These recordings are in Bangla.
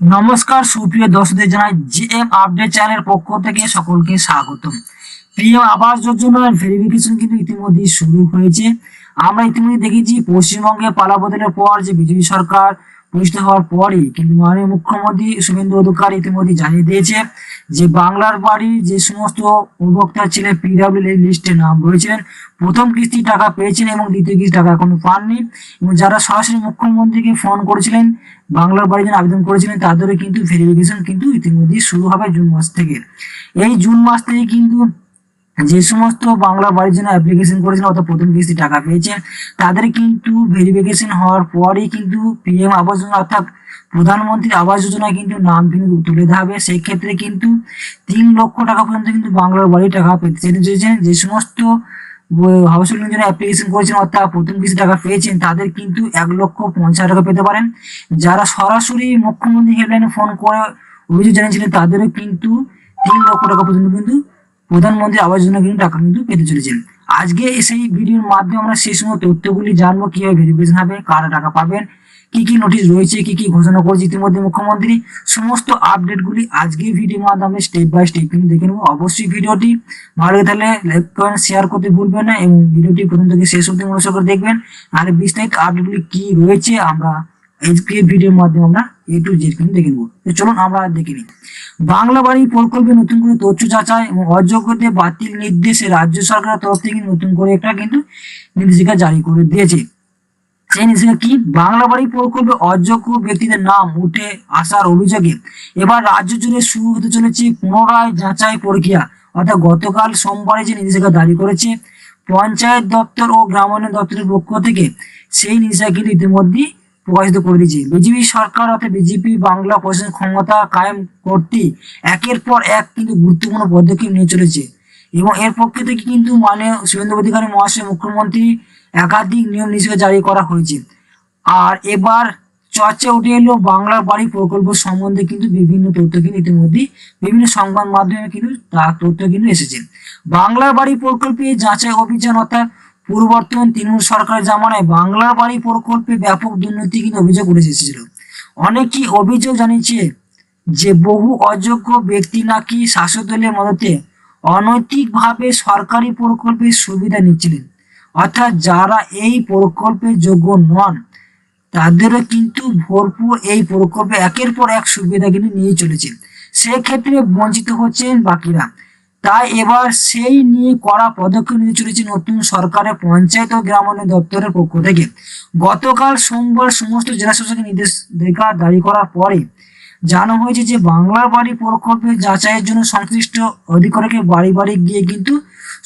নমস্কার সুপ্রিয় দর্শকদের জানাই জিএম আপডেট চ্যানেলের পক্ষ থেকে সকলকে স্বাগতম। পিএম আবাস যোজনার ভেরিফিকেশন কিন্তু ইতিমধ্যে শুরু হয়েছে। আমরা ইতিমধ্যে দেখেছি পশ্চিমবঙ্গে পালা বদলের পর যে বিজেপি সরকার প্রতিষ্ঠা হওয়ার পরই কিন্তু মাননীয় মুখ্যমন্ত্রী শুভেন্দু অধিকারী ইতিমধ্যে জানিয়ে দিয়েছে যে বাংলার বাড়ি যে সমস্ত উপভোক্তা ছিলেন পিডব্লিউডি লিস্টে নাম রয়েছিলেন, প্রথম কিস্তি টাকা পেয়েছেন এবং দ্বিতীয় কিস্তি টাকা এখনো পাননি। এবং যারা সরাসরি মুখ্যমন্ত্রীকে ফোন করেছিলেন, বাংলার বাড়ির জন্য আবেদন করেছিলেন, তাদেরও কিন্তু ভেরিফিকেশন কিন্তু ইতিমধ্যে শুরু হবে জুন মাস থেকে। এই জুন মাস থেকে কিন্তু যে সমস্ত বাংলা বাড়ির জন্য অ্যাপ্লিকেশন করেছেন অর্থাৎ প্রথম কিস্তি টাকা পেয়েছেন, তাদের কিন্তু ভেরিফিকেশন হওয়ার পরেই কিন্তু পিএম আবাস যোজনা অর্থাৎ প্রধানমন্ত্রী আবাস যোজনা কিন্তু নাম কিন্তু তুলে দেওয়া হবে। সেই ক্ষেত্রে কিন্তু 3 লক্ষ টাকা পর্যন্ত কিন্তু বাংলার বাড়ি টাকা পেতে চলেছেন। যে সমস্ত হাউস হোল্ডিং জন্য অ্যাপ্লিকেশন করেছেন অর্থাৎ প্রথম কিস্তি টাকা পেয়েছেন, তাদের কিন্তু 1,50,000 টাকা পেতে পারেন। যারা সরাসরি মুখ্যমন্ত্রী হেল্পলাইনে ফোন করে অভিযোগ জানিয়েছিলেন, তাদেরও কিন্তু 3 লক্ষ টাকা পর্যন্ত কিন্তু প্রধানমন্ত্রী আবাস যোজনা কিন্তু টাকা কিন্তু পেতে চলেছেন। আজকে সেই ভিডিওর মাধ্যমে আমরা সেই সময় তথ্যগুলি জানবো, কিভাবে ভেরিফিকেশন হবে, কারা টাকা পাবেন, কি কি নোটিশ রয়েছে, কি কি ঘোষণা করেছে ইতিমধ্যে মুখ্যমন্ত্রী, সমস্ত আপডেটগুলি আজকে ভিডিওর মাধ্যমে স্টেপ বাই স্টেপ কিন্তু দেখে নেবো। অবশ্যই ভিডিওটি ভালো লাগে থাকলে লাইক করেন, শেয়ার করতে ভুলবেন না এবং ভিডিওটি প্রথম থেকে শেষ অবধি মনোযোগ করে দেখবেন। আর বিস্তারিত আপডেটগুলি কি রয়েছে আমরা আজকে ভিডিওর মাধ্যমে আমরা A to Z কিন্তু দেখে নেবো। তো চলুন আমরা দেখে নিই। বাংলা বাড়ি প্রকল্পে নতুন করে তথ্য যাচাই এবং অযোগ্যদের বাতিল নির্দেশে রাজ্য সরকারের তরফ থেকে নতুন করে একটা কিন্তু নির্দেশিকা জারি করে দিয়েছে। সেই নির্দেশিকা কি? বাংলা বাড়ি প্রকল্পে অযোগ্য ব্যক্তিদের নাম উঠে আসার অভিযোগে এবার রাজ্য জুড়ে শুরু হতে চলেছে পুনরায় যাচাই প্রক্রিয়া। অর্থাৎ গতকাল সোমবারে যে নির্দেশিকা জারি করেছে পঞ্চায়েত দপ্তর ও গ্রামোন্নয়ন দপ্তরের পক্ষ থেকে, সেই নির্দেশিকা কিন্তু ইতিমধ্যে প্রকাশিত করে দিয়েছে। বিজেপি সরকার অর্থাৎ বিজেপি বাংলা প্রশাসন ক্ষমতা কায়েম করতে একের পর এক কিন্তু গুরুত্বপূর্ণ পদক্ষেপ নিয়ে চলেছে এবং এর পক্ষে থেকে কিন্তু শুভেন্দু অধিকারী মহাশয় মুখ্যমন্ত্রী একাধিক নিয়ম নিষেধা জারি করা হয়েছে। আর এবার চর্চা উঠে এলো বাংলার বাড়ি প্রকল্প সম্বন্ধে কিন্তু বিভিন্ন তথ্য কিন্তু ইতিমধ্যে বিভিন্ন সংবাদ মাধ্যমে কিন্তু তার তথ্য কিন্তু এসেছে। বাংলার বাড়ি প্রকল্পে যাচাই অভিযান অর্থাৎ পূর্ববর্তমান তৃণমূল সরকারের জামানায় বাংলার বাড়ি প্রকল্পে ব্যাপক দুর্নীতি কিন্তু অভিযোগ উঠে এসেছিল। অনেকেই অভিযোগ জানিয়েছে যে বহু অযোগ্য ব্যক্তি নাকি শাসক দলের মদতে অনৈতিকভাবে সরকারি প্রকল্পের সুবিধা নিচ্ছিলেন। অর্থাৎ যারা এই প্রকল্পের যোগ্য নন, তাদেরও কিন্তু ভরপুর এই প্রকল্পে একের পর এক সুবিধা কিন্তু নিয়ে চলেছে, সেক্ষেত্রে বঞ্চিত হচ্ছেন বাকিরা। তাই এবার সেই নিয়ে কড়া পদক্ষেপ নিতে চলেছে নতুন সরকারের পঞ্চায়েত ও গ্রামোন্নয়ন দপ্তরের পক্ষ থেকে। গতকাল সোমবার সমস্ত জেলা শাসকের নির্দেশিকা জারি করার পরে জানানো হয়েছে যে বাংলার বাড়ি প্রকল্পে যাচাইয়ের জন্য সংশ্লিষ্ট অধিকারীকে বাড়ি বাড়ি গিয়ে কিন্তু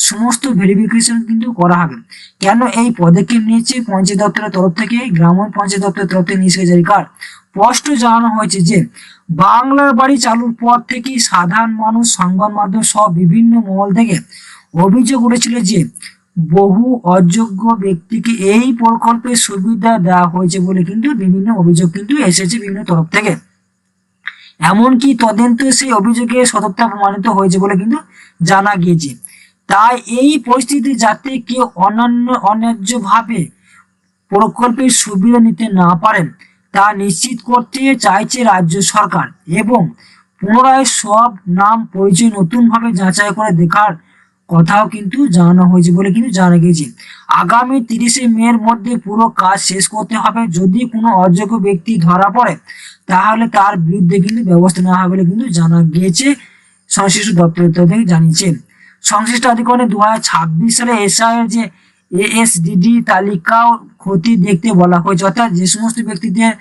সমস্ত ভেরিফিকেশন কিন্তু করা হবে। কেন এই পদক্ষেপ নিয়েছে পঞ্চায়েত দপ্তরের তরফ থেকে, গ্রামীণ পঞ্চায়েত দপ্তরের তরফ থেকে নিষেধ জারি করার স্পষ্ট জানানো হয়েছে যে বাংলার বাড়ি চালুর পর থেকেই সাধারণ মানুষ, সংবাদ মাধ্যম সহ বিভিন্ন মহল থেকে অভিযোগ উঠেছিল যে বহু অযোগ্য ব্যক্তিকে এই প্রকল্পের সুবিধা দেওয়া হয়েছে বলে কিন্তু বিভিন্ন অভিযোগ কিন্তু এসেছে বিভিন্ন তরফ থেকে। এমনকি তদন্তে সেই অভিযোগের সত্যতা প্রমাণিত হয়েছে বলে কিন্তু জানা গিয়েছে। তাই এই পরিস্থিতি যাতে কেউ অন্যায্যভাবে প্রকল্পের সুবিধা নিতে না পারেন তা নিশ্চিত করতে চাইছে রাজ্য সরকার এবং পুনরায় সব নাম পরিচয় নতুনভাবে যাচাই করে দেখার কথাও কিন্তু জানানো হয়েছে বলে কিন্তু জানা গিয়েছে। আগামী 30শে মের মধ্যে পুরো কাজ শেষ করতে হবে। যদি কোনো অযোগ্য ব্যক্তি ধরা পড়ে তাহলে তার বিরুদ্ধে কিন্তু ব্যবস্থা নেওয়া হবে বলে কিন্তু জানা গিয়েছে, সংশ্লিষ্ট দপ্তরের তরফ থেকে জানিয়েছে। সংশ্লিষ্ট আধিকারিক 2026 সালে এসআইয়ের যে এএসডিডি তালিকাও ক্ষতি দেখতে বলা হয়েছে। অর্থাৎ যে সমস্ত ব্যক্তিদের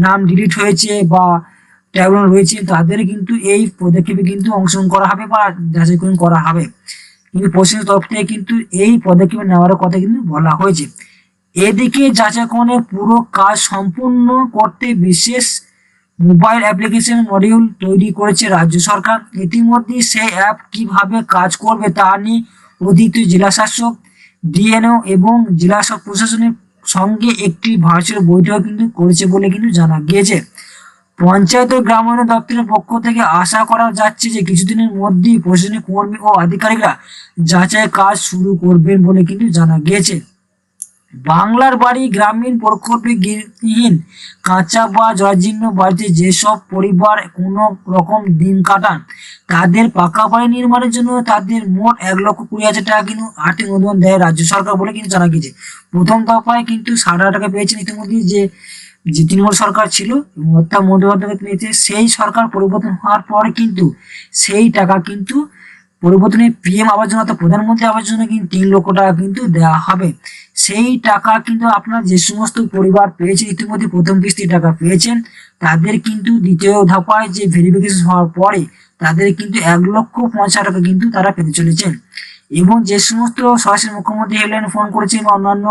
নাম ডিলিট হয়েছে বা ট্রাইব্যুনাল রয়েছে, তাদের কিন্তু এই পদক্ষেপে কিন্তু অংশগ্রহণ করা হবে বা যাচাইকরণ করা হবে। কিন্তু প্রশাসনের তরফ থেকে কিন্তু এই পদক্ষেপ নেওয়ার কথা কিন্তু বলা হয়েছে। এদিকে যাচাইকরণের পুরো কাজ সম্পূর্ণ করতে বিশেষ মোবাইল অ্যাপ্লিকেশন মডিউল তৈরি করেছে রাজ্য সরকার। ইতিমধ্যে সেই অ্যাপ কিভাবে কাজ করবে তা নিয়ে অতিরিক্ত জেলা শাসক, ডিএনও এবং জেলা প্রশাসনের সঙ্গে একটি ভার্চুয়াল বৈঠক কিন্তু করেছে বলে কিন্তু জানা গিয়েছে। পঞ্চায়েত ও গ্রামোন্নয়ন দপ্তরের পক্ষ থেকে আশা করা যাচ্ছে যে কিছুদিনের মধ্যেই প্রশাসনিক কর্মী ও আধিকারিকরা যাচাই কাজ শুরু করবেন বলে কিন্তু জানা গিয়েছে। বাংলার বাড়ি গ্রামীণ প্রকল্পে গৃহহীন কাঁচা বা জরাজীর্ণ বাড়িতে যেসব পরিবার কোনো রকম দিন কাটান তাদের পাকা বাড়ি নির্মাণের জন্য তাদের মোট 1,20,000 টাকা কিন্তু আর্থিক অনুদান দেয় রাজ্য সরকার বলে কিন্তু জানা গেছে। প্রথম দফায় কিন্তু 60,000 টাকা পেয়েছেন ইতিমধ্যে যে যে তৃণমূল সরকার ছিল এবং অর্থাৎ মোদী বন্দ্যোপাধ্যায় পেয়েছে। সেই সরকার পরিবর্তন হওয়ার পরে কিন্তু সেই টাকা কিন্তু পরিবর্তনে পিএম আবাস যোজনা অর্থাৎ প্রধানমন্ত্রী আবাস যোজনা কিন্তু 3 লক্ষ টাকা কিন্তু দেওয়া হবে। সেই টাকা কিন্তু আপনার যে সমস্ত পরিবার পেয়েছেন ইতিমধ্যে প্রথম কিস্তি টাকা পেয়েছেন তাদের কিন্তু দ্বিতীয় ধাপায় যে ভেরিফিকেশন হওয়ার পরে তাদের কিন্তু 1,50,000 টাকা কিন্তু তারা পেতে চলেছেন। এবং যে সমস্ত সরাসরি মুখ্যমন্ত্রী হেল্পলাইন ফোন করেছেন বা অন্যান্য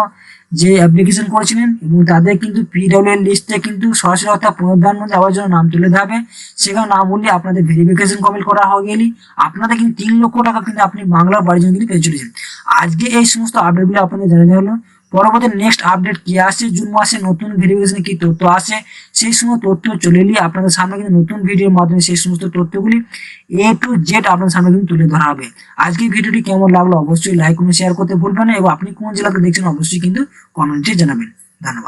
যে অ্যাপ্লিকেশন করেছিলেন এবং তাদের কিন্তু পিডব্লিউ লিস্টে কিন্তু সরাসরি অর্থাৎ প্রধানমন্ত্রী আবাস যোজনা নাম তুলে দেওয়া হবে। সেখানে নাম উঠলে আপনাদের ভেরিফিকেশন কমপ্লিট করা হয়ে গেলেই আপনাদের কিন্তু 3 লক্ষ টাকা কিন্তু আপনি বাংলার বাড়ির জন্য কিন্তু পেয়ে চলেছেন। আজকে এই সমস্ত আপডেটগুলো আপনাদের জানানো হলো। পরবর্তী নেক্সট আপডেট কি আসে, জুন মাসে নতুন ভেরিফিকেশনে কি তথ্য আসে, সেই সমস্ত তথ্য চলে এলে আপনাদের সামনে কিন্তু নতুন ভিডিওর মাধ্যমে সেই সমস্ত তথ্যগুলি A to Z আপনাদের সামনে কিন্তু তুলে ধরা হবে। আজকে ভিডিওটি কেমন লাগলো অবশ্যই লাইক এবং শেয়ার করতে ভুলবেন না এবং আপনি কোন জেলাতে দেখছেন অবশ্যই কিন্তু কমেন্টে জানাবেন। ধন্যবাদ।